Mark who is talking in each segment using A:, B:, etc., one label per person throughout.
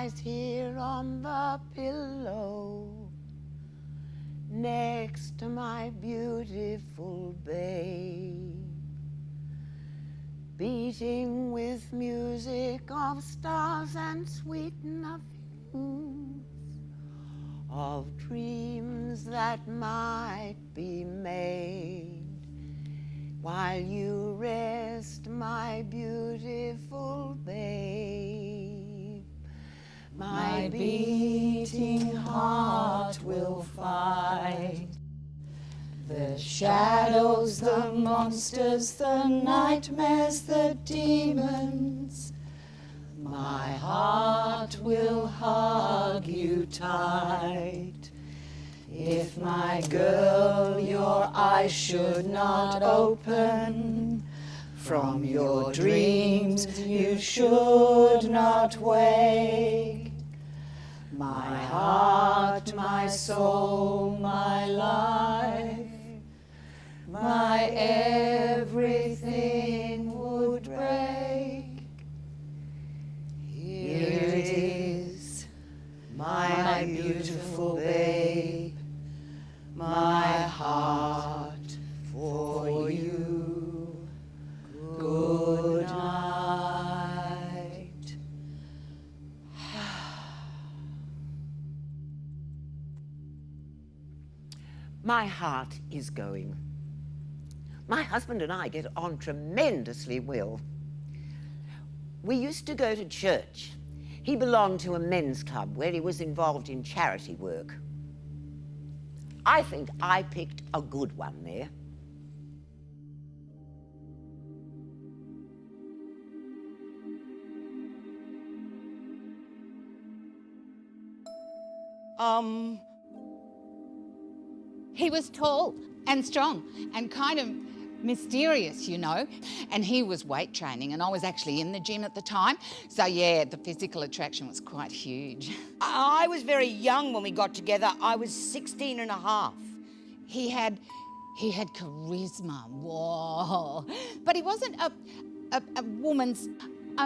A: lies here on the pillow next to my beautiful babe, beating with music of stars and sweet nothings, of dreams that might be made, while you rest, my beautiful babe. My beating heart will fight the shadows, the monsters, the nightmares, the demons. My heart will hug you tight. If, my girl, your eyes should not open, from your dreams you should not wake. My heart, my soul, my life, my everything would break. Here it is, my beautiful babe, my heart for you. Good night. My heart is going. My husband and I get on tremendously well. We used to go to church. He belonged to a men's club where he was involved in charity work. I think I picked a good one there.
B: He was tall and strong and kind of mysterious, you know, and he was weight training and I was actually in the gym at the time. So yeah, the physical attraction was quite huge.
C: I was very young when we got together. I was 16 and a half.
B: He had charisma, whoa. But he wasn't a woman's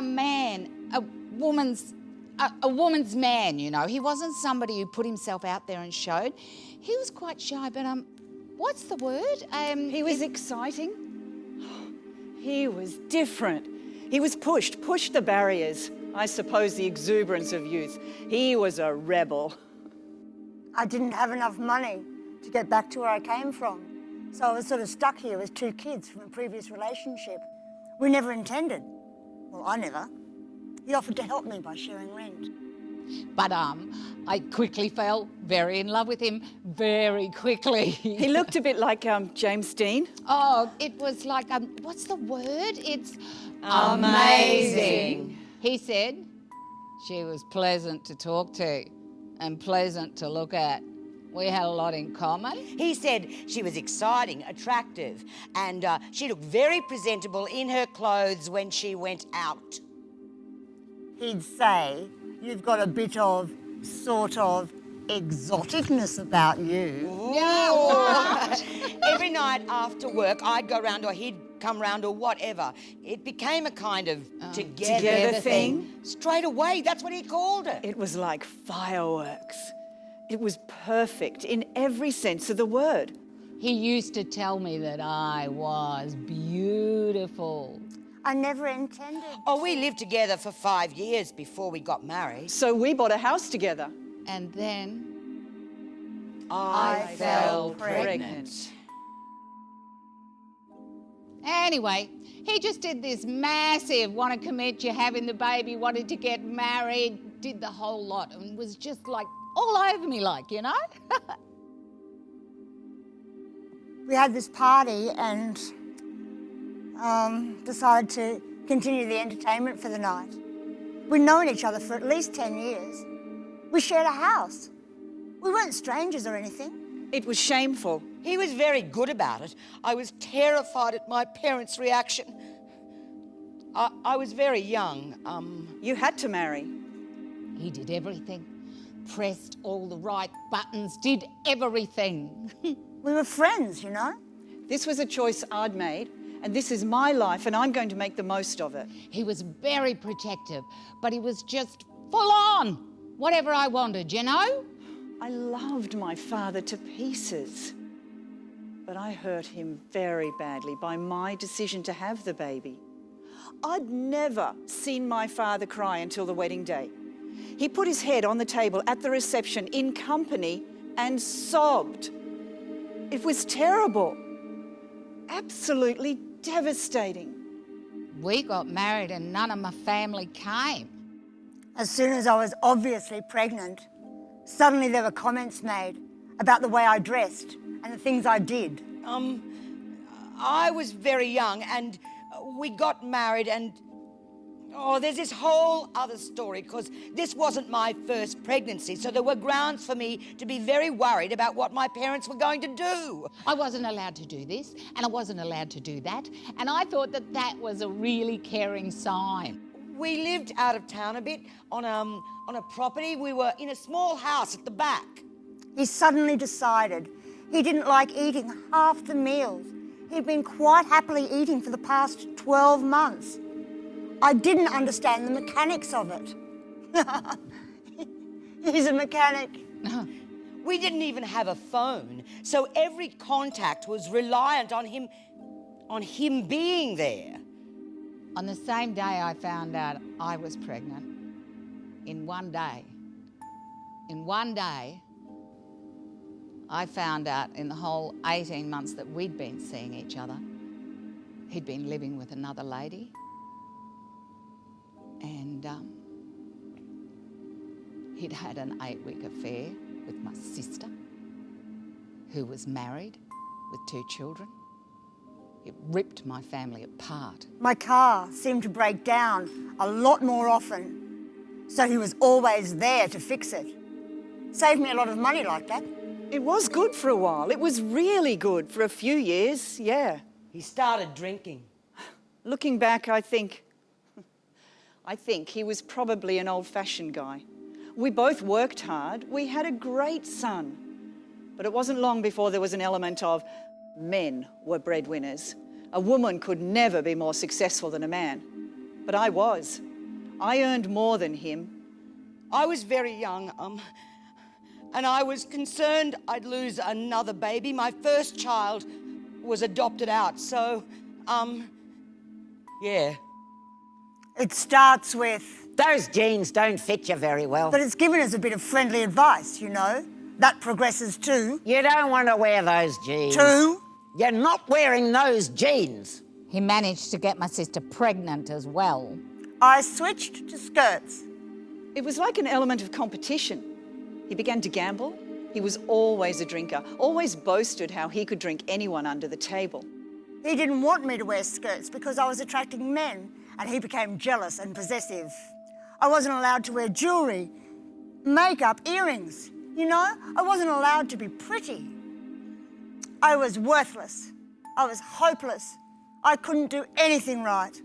B: man, you know. He wasn't somebody who put himself out there and showed. He was quite shy, but what's the word?
D: He was exciting. He was different. He was pushed the barriers. I suppose the exuberance of youth. He was a rebel.
E: I didn't have enough money to get back to where I came from. So I was sort of stuck here with 2 kids from a previous relationship. We never intended. Well, I never. He offered to help me by sharing rent.
B: But I quickly fell very in love with him, very quickly.
D: He looked a bit like James Dean.
B: Oh, it was like, what's the word? It's
C: amazing.
B: He said she was pleasant to talk to and pleasant to look at. We had a lot in common.
C: He said she was exciting, attractive, and she looked very presentable in her clothes when she went out.
E: He'd say, you've got a bit of, sort of, exoticness about you.
C: Yeah. Every night after work, I'd go round or he'd come round or whatever. It became a kind of together
D: thing.
C: Straight away, that's what he called it.
D: It was like fireworks. It was perfect in every sense of the word.
B: He used to tell me that I was beautiful.
E: I never intended.
C: Oh, we lived together for 5 years before we got married.
D: So we bought a house together.
B: And then
C: I fell pregnant.
B: Anyway, he just did this massive want to commit, you're having the baby, wanted to get married, did the whole lot and was just like all over me like, you know?
E: We had this party and decided to continue the entertainment for the night. We'd known each other for at least 10 years. We shared a house. We weren't strangers or anything.
D: It was shameful.
C: He was very good about it. I was terrified at my parents' reaction. I was very young.
D: You had to marry.
B: He did everything. Pressed all the right buttons, did everything.
E: We were friends, you know.
D: This was a choice I'd made, and this is my life, and I'm going to make the most of it.
B: He was very protective, but he was just full on. whatever I wanted, you know?
D: I loved my father to pieces, but I hurt him very badly by my decision to have the baby. I'd never seen my father cry until the wedding day. He put his head on the table at the reception in company and sobbed. It was terrible, absolutely devastating.
B: We got married and none of my family came.
E: As soon as I was obviously pregnant, suddenly there were comments made about the way I dressed and the things I did.
C: I was very young and we got married and, there's this whole other story because this wasn't my first pregnancy, so there were grounds for me to be very worried about what my parents were going to do.
B: I wasn't allowed to do this and I wasn't allowed to do that, and I thought that that was a really caring sign.
C: We lived out of town a bit on a property. We were in a small house at the back.
E: He suddenly decided he didn't like eating half the meals he'd been quite happily eating for the past 12 months. I didn't understand the mechanics of it. He's a mechanic.
C: We didn't even have a phone, so every contact was reliant on him being there.
B: On the same day I found out I was pregnant, in one day, I found out in the whole 18 months that we'd been seeing each other, he'd been living with another lady. And he'd had an 8-week affair with my sister, who was married with 2 children. It ripped my family apart.
E: My car seemed to break down a lot more often, so he was always there to fix it. Saved me a lot of money like that.
D: It was good for a while. It was really good for a few years, yeah.
C: He started drinking.
D: Looking back, I think he was probably an old-fashioned guy. We both worked hard. We had a great son. But it wasn't long before there was an element of men were breadwinners. A woman could never be more successful than a man. But I was. I earned more than him.
C: I was very young, and I was concerned I'd lose another baby. My first child was adopted out, so, yeah.
E: It starts with,
A: Those jeans don't fit you very well.
E: but it's given us a bit of friendly advice, you know. That progresses too.
A: You don't want to wear those jeans.
E: 2,
A: You're not wearing those jeans.
B: He managed to get my sister pregnant as well.
E: I switched to skirts.
D: It was like an element of competition. He began to gamble. He was always a drinker, always boasted how he could drink anyone under the table.
E: He didn't want me to wear skirts because I was attracting men, and he became jealous and possessive. I wasn't allowed to wear jewellery, makeup, earrings. You know, I wasn't allowed to be pretty. I was worthless. I was hopeless. I couldn't do anything right.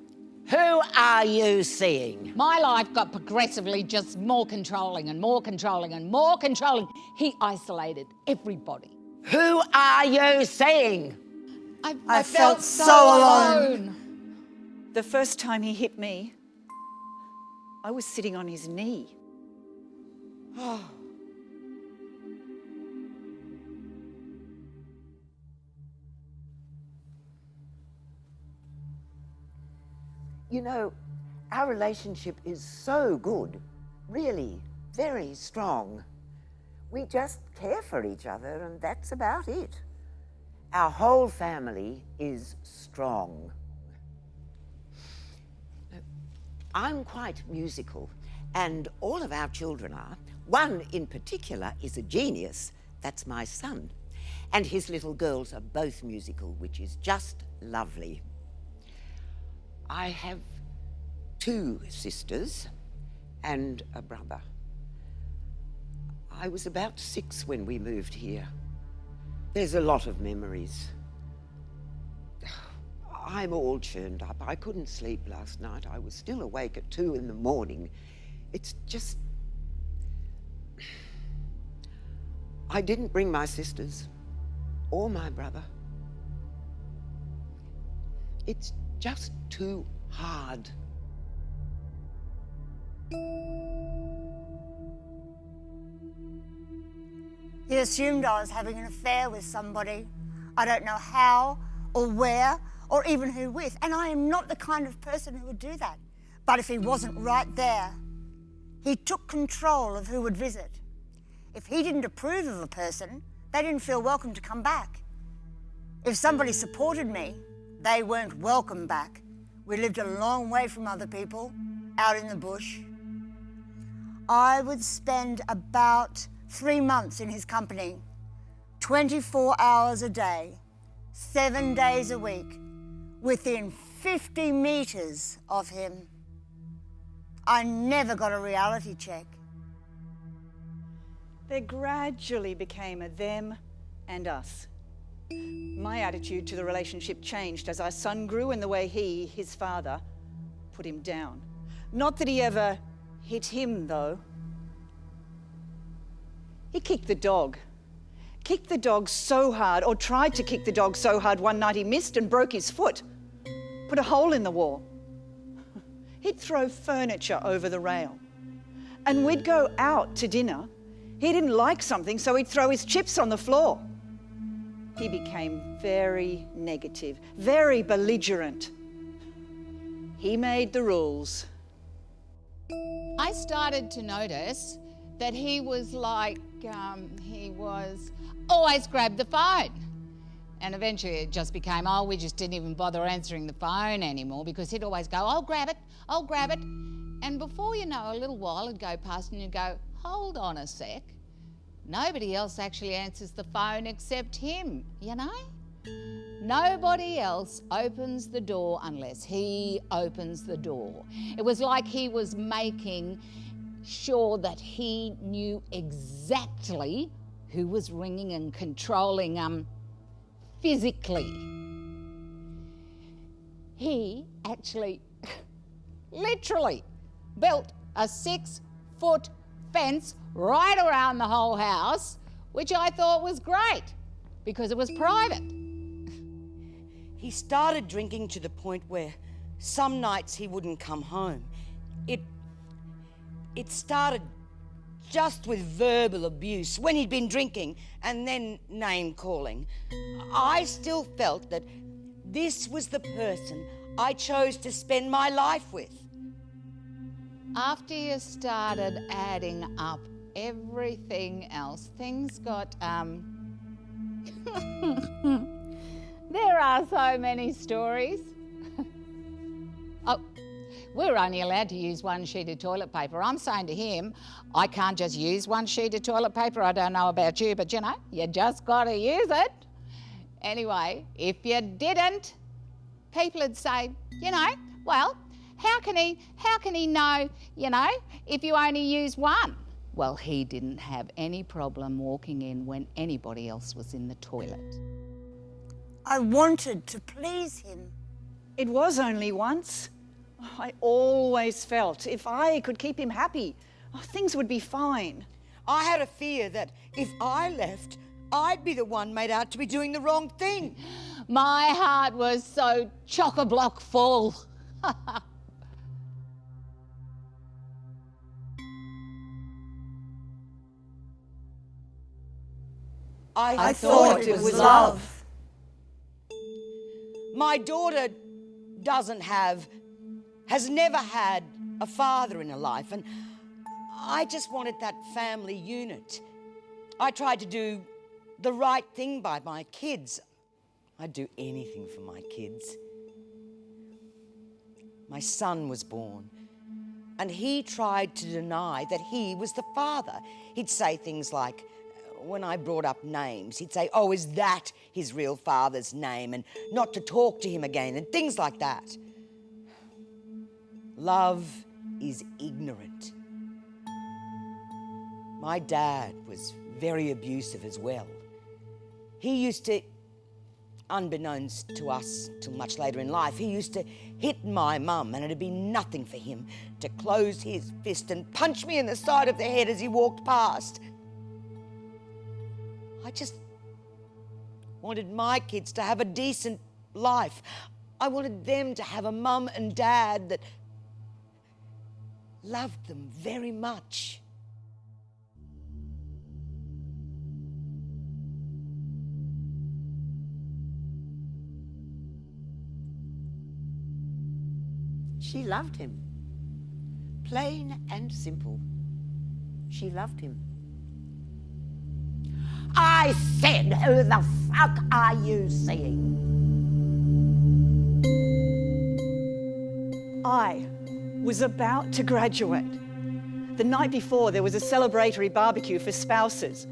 A: Who are you seeing?
B: My life got progressively just more controlling and more controlling and more controlling. He isolated everybody.
A: Who are you seeing?
B: I
E: felt so alone.
D: The first time he hit me, I was sitting on his knee.
A: You know, our relationship is so good, really, very strong. We just care for each other and that's about it. Our whole family is strong. I'm quite musical, and all of our children are. One in particular is a genius. That's my son. And his little girls are both musical, which is just lovely. I have 2 sisters and a brother. I was about 6 when we moved here. There's a lot of memories. I'm all churned up. I couldn't sleep last night. I was still awake at 2 in the morning. It's just... I didn't bring my sisters or my brother. It's just too hard.
E: He assumed I was having an affair with somebody. I don't know how or where or even who with, and I am not the kind of person who would do that. But if he wasn't right there, he took control of who would visit. If he didn't approve of a person, they didn't feel welcome to come back. If somebody supported me, they weren't welcome back. We lived a long way from other people, out in the bush. I would spend about 3 months in his company, 24 hours a day, 7 days a week, within 50 metres of him. I never got a reality check.
D: There gradually became a them and us. My attitude to the relationship changed as our son grew in the way he, his father, put him down. Not that he ever hit him, though. He kicked the dog. Kicked the dog so hard, or tried to kick the dog so hard one night he missed and broke his foot. Put a hole in the wall. He'd throw furniture over the rail. And we'd go out to dinner. He didn't like something, so he'd throw his chips on the floor. He became very negative, very belligerent. He made the rules.
B: I started to notice that he was like, he was always grab the phone. And eventually it just became, we just didn't even bother answering the phone anymore because he'd always go, I'll grab it. And before you know, a little while would go past and you'd go, hold on a sec. Nobody else actually answers the phone except him, you know? Nobody else opens the door unless he opens the door. It was like he was making sure that he knew exactly who was ringing and controlling physically. He actually literally built a 6-foot fence right around the whole house, which I thought was great because it was private.
C: He started drinking to the point where some nights he wouldn't come home. It started just with verbal abuse when he'd been drinking and then name calling. I still felt that this was the person I chose to spend my life with.
B: After you started adding up everything else, things got, there are so many stories. We're only allowed to use one sheet of toilet paper. I'm saying to him, I can't just use one sheet of toilet paper. I don't know about you, but you know, you just got to use it. Anyway, if you didn't, people would say, you know, well, how can he know, you know, if you only use one? Well, he didn't have any problem walking in when anybody else was in the toilet.
E: I wanted to please him.
D: It was only once. I always felt if I could keep him happy, things would be fine.
C: I had a fear that if I left, I'd be the one made out to be doing the wrong thing.
B: My heart was so chock-a-block full.
C: I
E: thought it was love.
C: My daughter has never had a father in her life, and I just wanted that family unit. I tried to do the right thing by my kids. I'd do anything for my kids. My son was born, and he tried to deny that he was the father. He'd say things like, when I brought up names, he'd say, is that his real father's name? And not to talk to him again, and things like that. Love is ignorant. My dad was very abusive as well. He used to, unbeknownst to us till much later in life, he used to hit my mum, and it'd be nothing for him to close his fist and punch me in the side of the head as he walked past. I just wanted my kids to have a decent life. I wanted them to have a mum and dad that loved them very much.
A: She loved him. Plain and simple. She loved him. I said, who the fuck are you seeing?
D: I was about to graduate. The night before, there was a celebratory barbecue for spouses.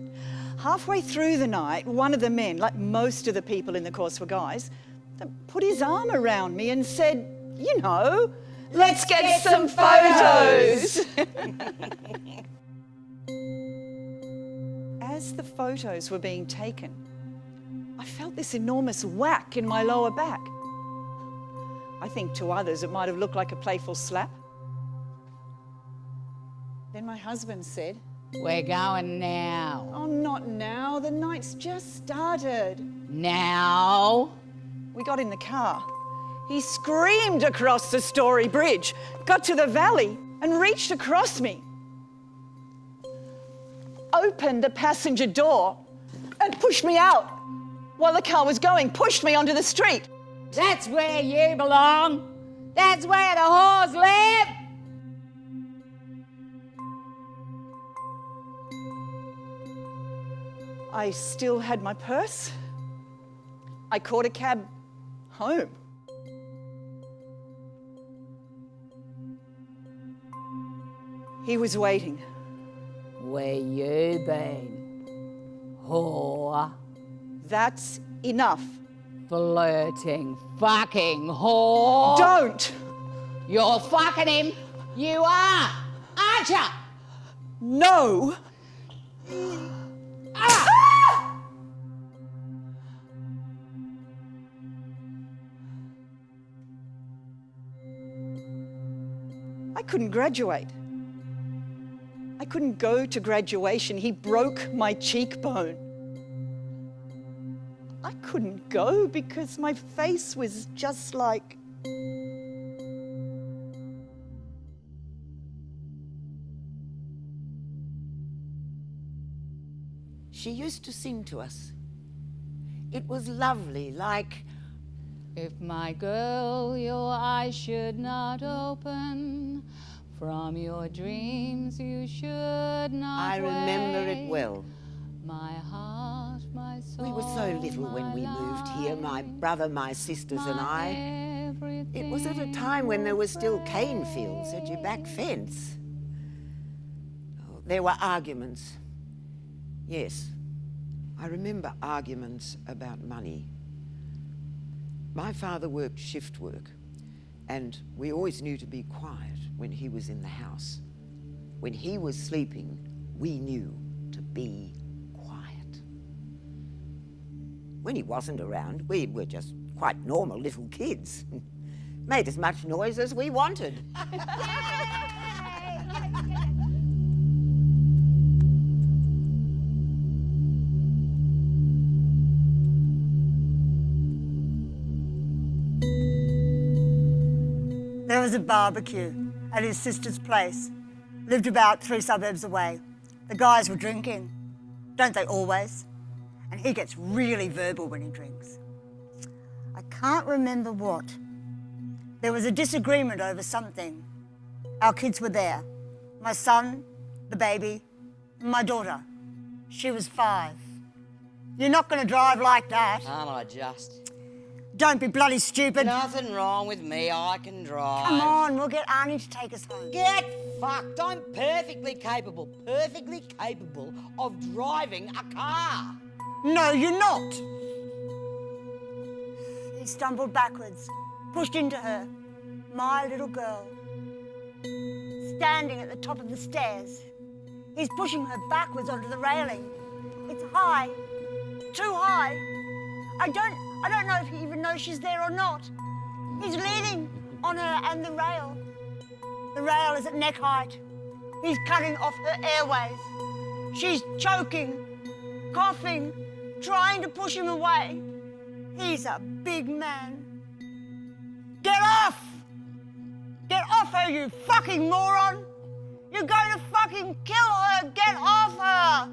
D: Halfway through the night, one of the men, like most of the people in the course were guys, put his arm around me and said, you know, let's get some photos. As the photos were being taken, I felt this enormous whack in my lower back. I think to others it might have looked like a playful slap. Then my husband said,
B: We're going now.
D: "Oh, not now. The night's just started."
B: Now?
D: We got in the car. He screamed across the Story Bridge, got to the valley and reached across me, opened the passenger door and pushed me out while the car was going, pushed me onto the street.
B: That's where you belong. That's where the whores live.
D: I still had my purse. I caught a cab home. He was waiting.
B: Where you been? Whore.
D: That's enough.
B: Flirting. Fucking whore.
D: Don't!
B: You're fucking him. You are. Aren't ya?
D: No! I couldn't graduate. I couldn't go to graduation. He broke my cheekbone. I couldn't go because my face was just like...
A: She used to sing to us. It was lovely, like,
B: If my girl your eyes should not open, from your dreams you should not
A: I remember it
B: wake.
A: well.
B: My heart, my soul,
A: We were so little when we moved here, my brother, my sisters and I. It was at a time when there were still cane fields at your back fence. Oh, there were arguments. Yes, I remember arguments about money. My father worked shift work, and we always knew to be quiet when he was in the house. When he was sleeping, we knew to be quiet. When he wasn't around, we were just quite normal little kids. Made as much noise as we wanted.
E: There was a barbecue at his sister's place. Lived about 3 suburbs away. The guys were drinking. Don't they always? And he gets really verbal when he drinks. I can't remember what. There was a disagreement over something. Our kids were there. My son, the baby, and my daughter. She was 5. You're not going to drive like that.
C: Aren't I just?
E: Don't be bloody stupid.
C: Nothing wrong with me, I can drive.
E: Come on, we'll get Arnie to take us home.
C: Get fucked. I'm perfectly capable of driving a car.
E: No, you're not. He stumbled backwards, pushed into her, my little girl, standing at the top of the stairs. He's pushing her backwards onto the railing. It's high, too high. I don't know if he even knows she's there or not. He's leaning on her and the rail. The rail is at neck height. He's cutting off her airways. She's choking, coughing, trying to push him away. He's a big man. Get off! Get off her, you fucking moron! You're going to fucking kill her! Get off her!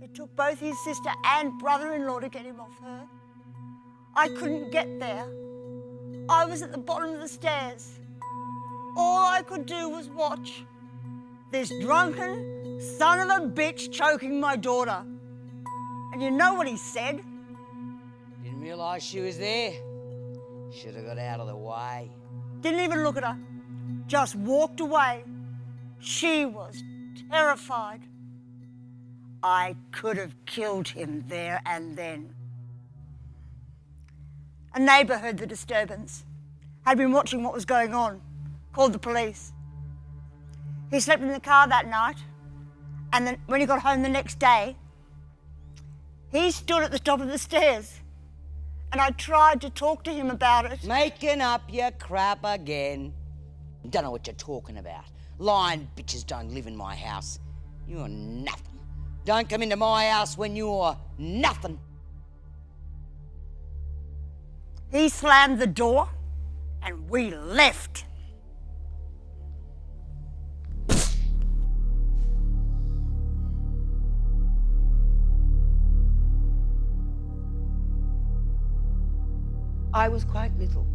E: It took both his sister and brother-in-law to get him off her. I couldn't get there. I was at the bottom of the stairs. All I could do was watch this drunken son of a bitch choking my daughter. And you know what he said?
C: Didn't realise she was there. Should have got out of the way.
E: Didn't even look at her. Just walked away. She was terrified. I could have killed him there and then. A neighbour heard the disturbance, had been watching what was going on, called the police. He slept in the car that night, and then when he got home the next day, he stood at the top of the stairs, and I tried to talk to him about it.
C: Making up your crap again. Don't know what you're talking about. Lying bitches don't live in my house. You're nothing. Don't come into my house when you're nothing.
E: He slammed the door, and we left.
A: I was quite little.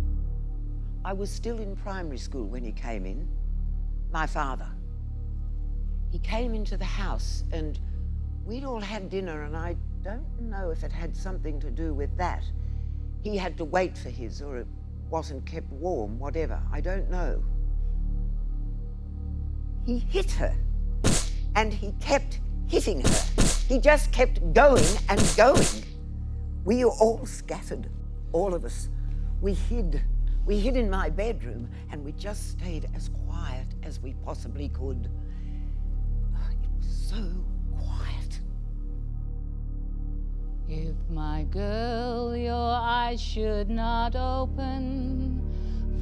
A: I was still in primary school when he came in, my father. He came into the house and we'd all had dinner, and I don't know if it had something to do with that. He had to wait for his, or it wasn't kept warm, whatever, I don't know. He hit her, and he kept hitting her. He just kept going and going. We were all scattered, all of us. We hid in my bedroom, and we just stayed as quiet as we possibly could. It was so quiet.
B: If my girl your eyes should not open,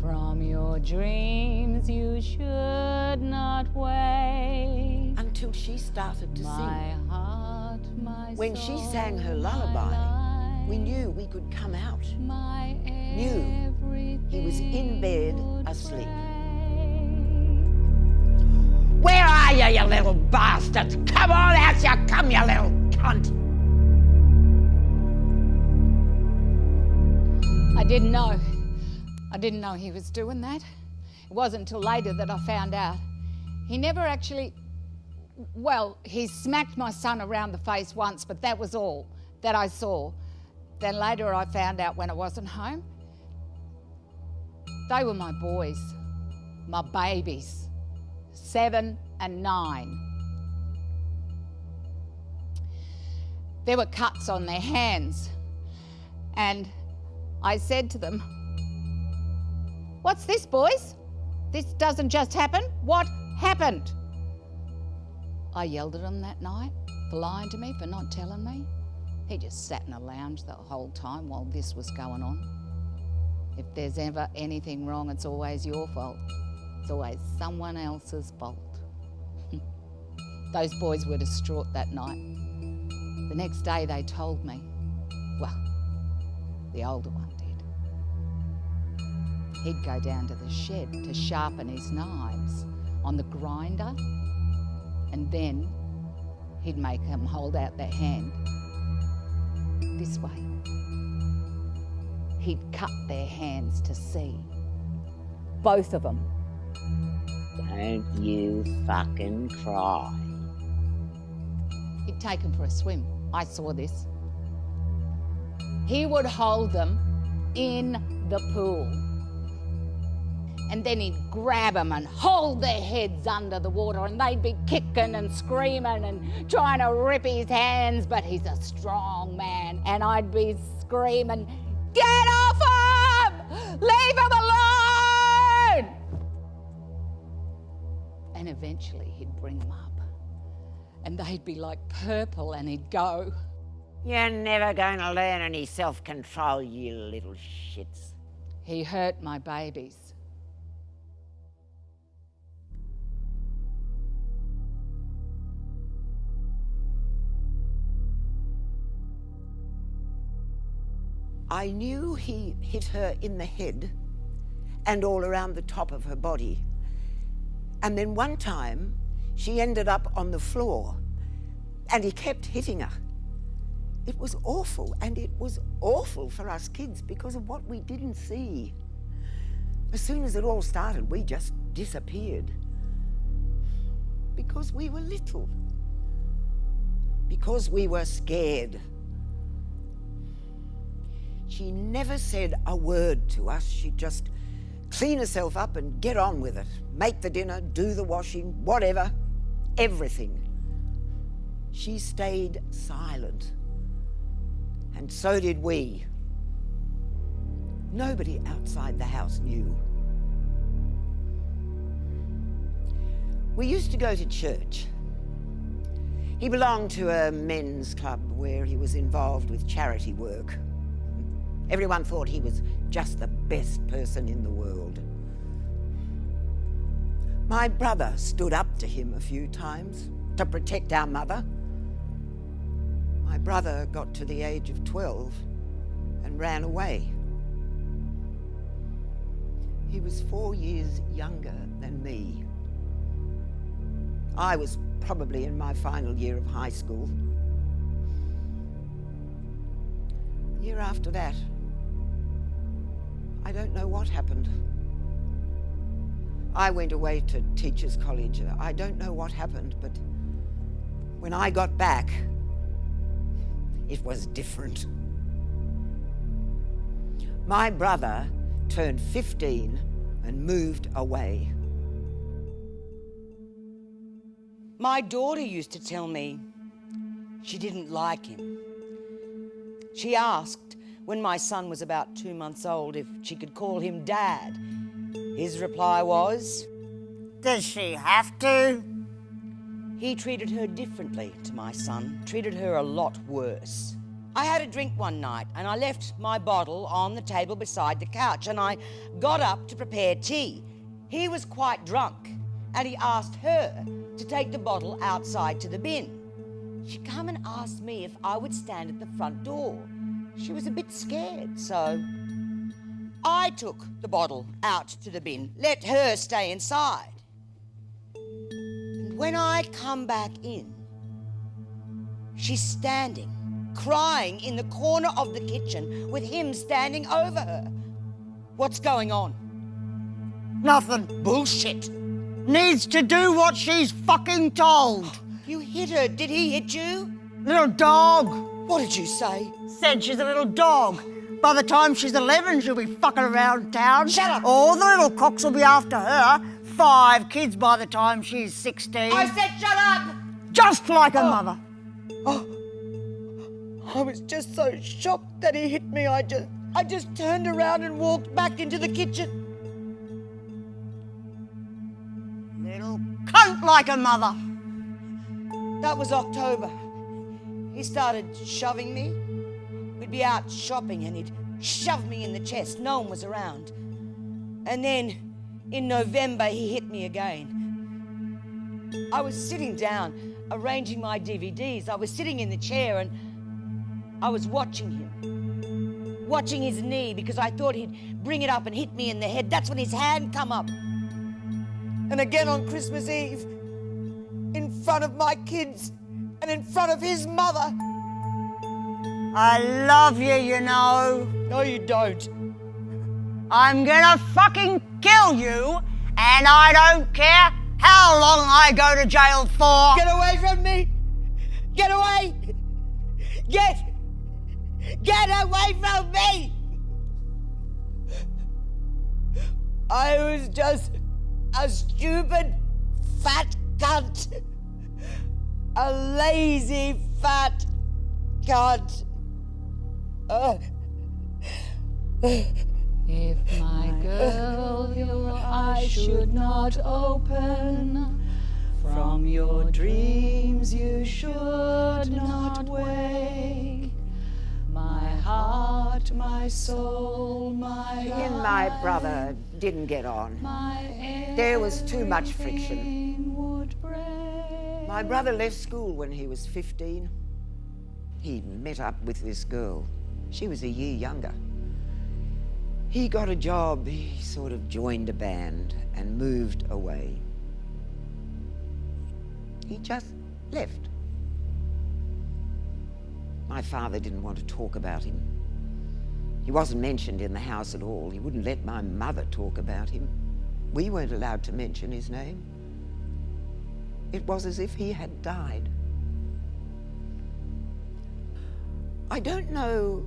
B: from your dreams you should not wake.
A: Until she started to
B: My
A: sing.
B: heart, my
A: When she
B: soul,
A: sang her
B: my
A: lullaby, we
B: life,
A: knew we could come out.
B: my
A: Knew he was in bed
B: everything
A: asleep.
B: would
A: Where are you, you little bastards? Come on out, you come, you little cunt!
B: I didn't know. I didn't know he was doing that. It wasn't until later that I found out. He never actually, well, he smacked my son around the face once, but that was all that I saw. Then later I found out when I wasn't home, they were my boys, my babies, 7 and 9. There were cuts on their hands, and I said to them, "What's this, boys? This doesn't just happen. What happened?" I yelled at him that night for lying to me, for not telling me. He just sat in a lounge the whole time while this was going on. If there's ever anything wrong, it's always your fault. It's always someone else's fault. Those boys were distraught that night. The next day they told me, well, the older one did. He'd go down to the shed to sharpen his knives on the grinder, and then he'd make them hold out their hand this way. He'd cut their hands to see. Both of them.
A: Don't you fucking cry.
B: He'd take them for a swim. I saw this. He would hold them in the pool. And then he'd grab them and hold their heads under the water, and they'd be kicking and screaming and trying to rip his hands, but he's a strong man. And I'd be screaming, "Get off him! Leave him alone!" And eventually he'd bring them up, and they'd be like purple, and he'd go,
A: You're never going to learn any self-control, you little shits.
B: "He hurt my babies."
A: I knew he hit her in the head and all around the top of her body. And then one time, she ended up on the floor, and he kept hitting her. It was awful, and it was awful for us kids because of what we didn't see. As soon as it all started, we just disappeared. Because we were little. Because we were scared. She never said a word to us. She'd just clean herself up and get on with it. Make the dinner, do the washing, whatever, everything. She stayed silent. And so did we. Nobody outside the house knew. We used to go to church. He belonged to a men's club where he was involved with charity work. Everyone thought he was just the best person in the world. My brother stood up to him a few times to protect our mother. My brother got to the age of 12 and ran away. He was 4 years younger than me. I was probably in my final year of high school. The year after that, I don't know what happened. I went away to teachers' college. I don't know what happened, but when I got back, it was different. My brother turned 15 and moved away.
C: My daughter used to tell me she didn't like him. She asked when my son was about 2 months old if she could call him Dad. His reply was,
E: Does she have to?
C: he treated her differently to my son, treated her a lot worse. I had a drink one night and I left my bottle on the table beside the couch and I got up to prepare tea. He was quite drunk and he asked her to take the bottle outside to the bin. She come and asked me if I would stand at the front door. She was a bit scared, so I took the bottle out to the bin, let her stay inside. And when I come back in, she's standing, crying in the corner of the kitchen with him standing over her. What's going on?
E: Nothing.
C: Bullshit.
E: Needs to do what she's fucking told.
C: You hit her. Did he hit you?
E: Little dog.
C: What did you say?
E: Said she's a little dog. By the time she's 11, she'll be fucking around town.
C: Shut up.
E: All the little cocks will be after her. 5 kids by the time she's 16.
C: I said shut up!
E: Just like her mother.
C: I was just so shocked that he hit me. I just turned around and walked back into the kitchen.
E: Little cunt like her mother.
C: That was October. He started shoving me. We'd be out shopping and he'd shove me in the chest. No one was around. And then in November, he hit me again. I was sitting down, arranging my DVDs. I was sitting in the chair and I was watching him. Watching his knee because I thought he'd bring it up and hit me in the head. That's when his hand come up. And again on Christmas Eve, in front of my kids and in front of his mother.
E: I love you, you know.
C: No, you don't.
E: I'm gonna fucking kill you, and I don't care how long I go to jail for.
C: Get away from me! Get away! Get away from me! I was just a stupid fat cunt. A lazy fat cunt.
B: If my girl your eyes should not open, from your dreams you should not wake. My heart, my soul, my
A: He and my brother didn't get on. There was too much friction. My brother left school when he was 15. He met up with this girl. She was a year younger. He got a job, he sort of joined a band and moved away. He just left. My father didn't want to talk about him. He wasn't mentioned in the house at all. He wouldn't let my mother talk about him. We weren't allowed to mention his name. It was as if he had died. I don't know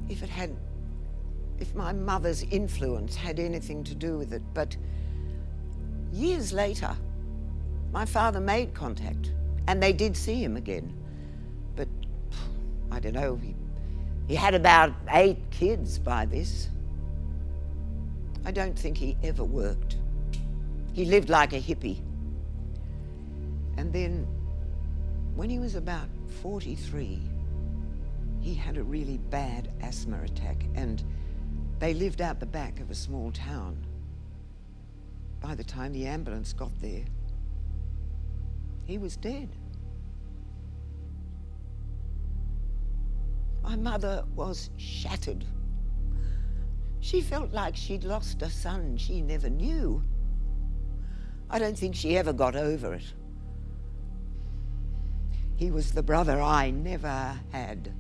A: if my mother's influence had anything to do with it, but years later, my father made contact, and they did see him again. But I don't know, he had about 8 kids by this. I don't think he ever worked. He lived like a hippie. And then, when he was about 43, he had a really bad asthma attack, and they lived out the back of a small town. By the time the ambulance got there, he was dead. My mother was shattered. She felt like she'd lost a son she never knew. I don't think she ever got over it. He was the brother I never had.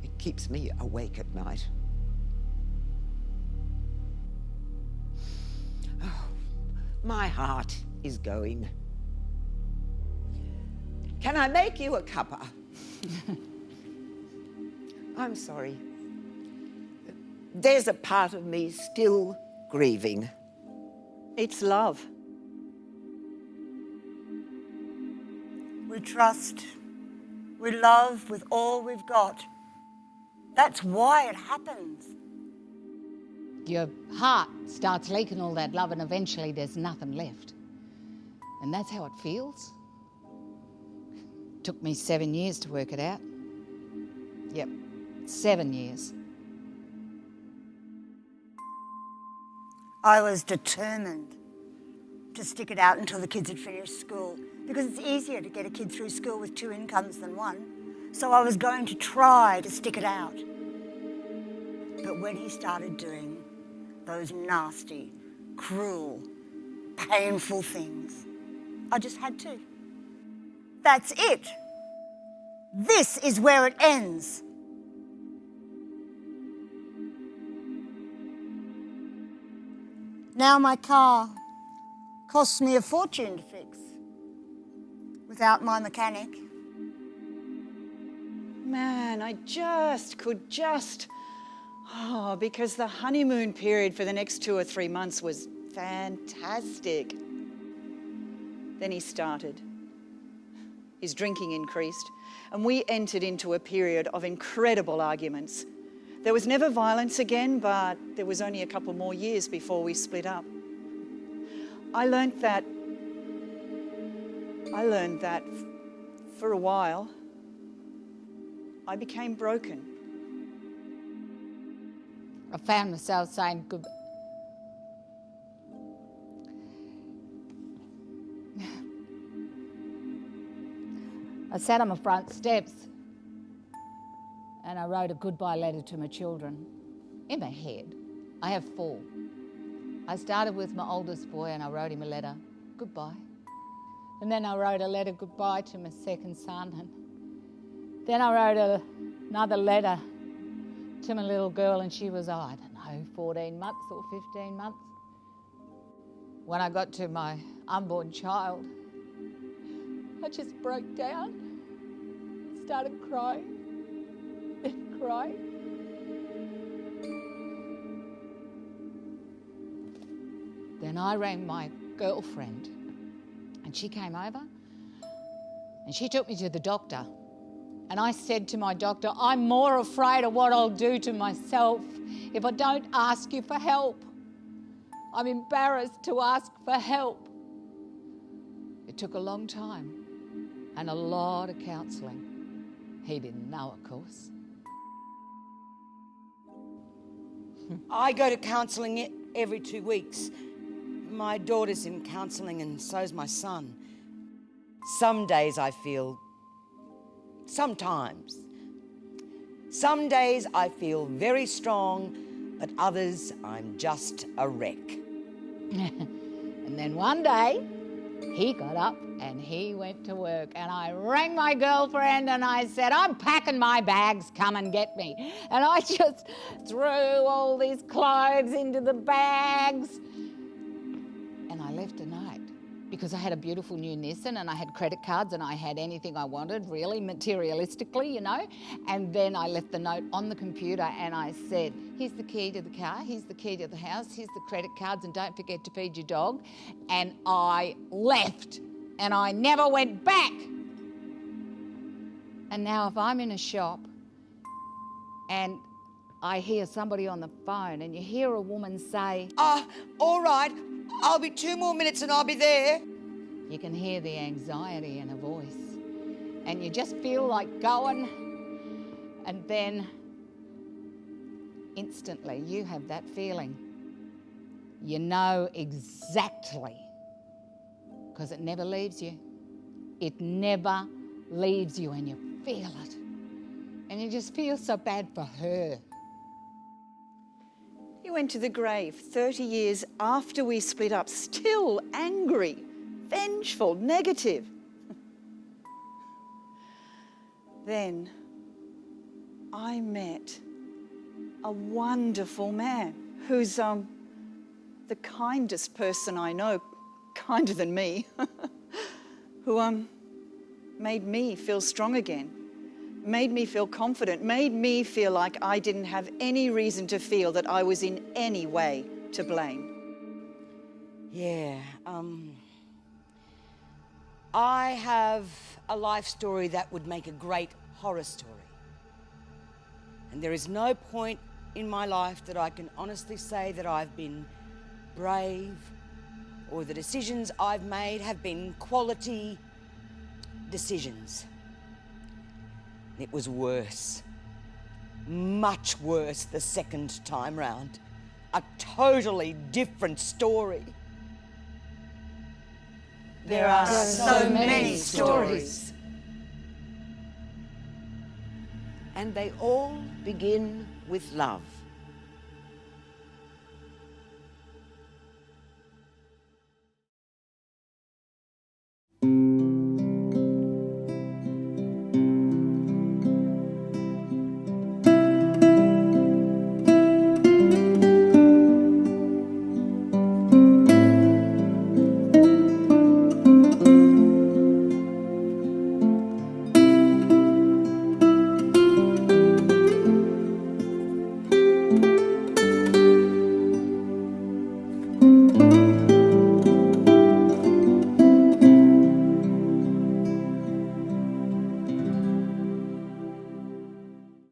A: It keeps me awake at night. Oh, my heart is going. Can I make you a cuppa? I'm sorry. There's a part of me still grieving.
D: It's love.
E: We trust, we love with all we've got. That's why it happens.
B: Your heart starts leaking all that love and eventually there's nothing left. And that's how it feels. Took me 7 years to work it out. Yep, 7 years.
E: I was determined to stick it out until the kids had finished school, because it's easier to get a kid through school with 2 incomes than 1. So I was going to try to stick it out. But when he started doing those nasty, cruel, painful things, I just had to. That's it. This is where it ends. Now my car costs me a fortune to fix without my mechanic.
D: Man, because the honeymoon period for the next 2 or 3 months was fantastic. Then he started. His drinking increased, and we entered into a period of incredible arguments. There was never violence again, but there was only a couple more years before we split up. I learned that for a while, I became broken.
B: I found myself saying goodbye. I sat on my front steps and I wrote a goodbye letter to my children. In my head, I have 4. I started with my oldest boy and I wrote him a letter, goodbye. And then I wrote a letter goodbye to my second son. And then I wrote another letter to my little girl, and she was, 14 months or 15 months. When I got to my unborn child, I just broke down, started crying, and crying. Then I rang my girlfriend, and she came over, and she took me to the doctor. And I said to my doctor, I'm more afraid of what I'll do to myself if I don't ask you for help. I'm embarrassed to ask for help. It took a long time and a lot of counselling. He didn't know, of course.
C: I go to counselling every 2 weeks. My daughter's in counselling and so's my son. Some days I feel, sometimes, some days I feel very strong, but others I'm just a wreck.
B: And then one day, he got up And he went to work, and I rang my girlfriend and I said, I'm packing my bags, come and get me. And I just threw all these clothes into the bags. And I left a note because I had a beautiful new Nissan and I had credit cards and I had anything I wanted, really, materialistically, you know. And then I left the note on the computer and I said, here's the key to the car, here's the key to the house, here's the credit cards, and don't forget to feed your dog. And I left and I never went back. And now if I'm in a shop and I hear somebody on the phone and you hear a woman say,
C: All right, I'll be 2 more minutes and I'll be there.
B: you can hear the anxiety in her voice and you just feel like going, and then instantly you have that feeling. You know exactly, because it never leaves you. It never leaves you and you feel it. And you just feel so bad for her.
D: He went to the grave 30 years after we split up, still angry, vengeful, negative. Then I met a wonderful man who's the kindest person I know, kinder than me, who made me feel strong again, made me feel confident, made me feel like I didn't have any reason to feel that I was in any way to blame.
C: Yeah, I have a life story that would make a great horror story. And there is no point in my life that I can honestly say that I've been brave or the decisions I've made have been quality decisions. It was worse, much worse the second time round. A totally different story.
E: There are so many stories.
A: And they all begin with love.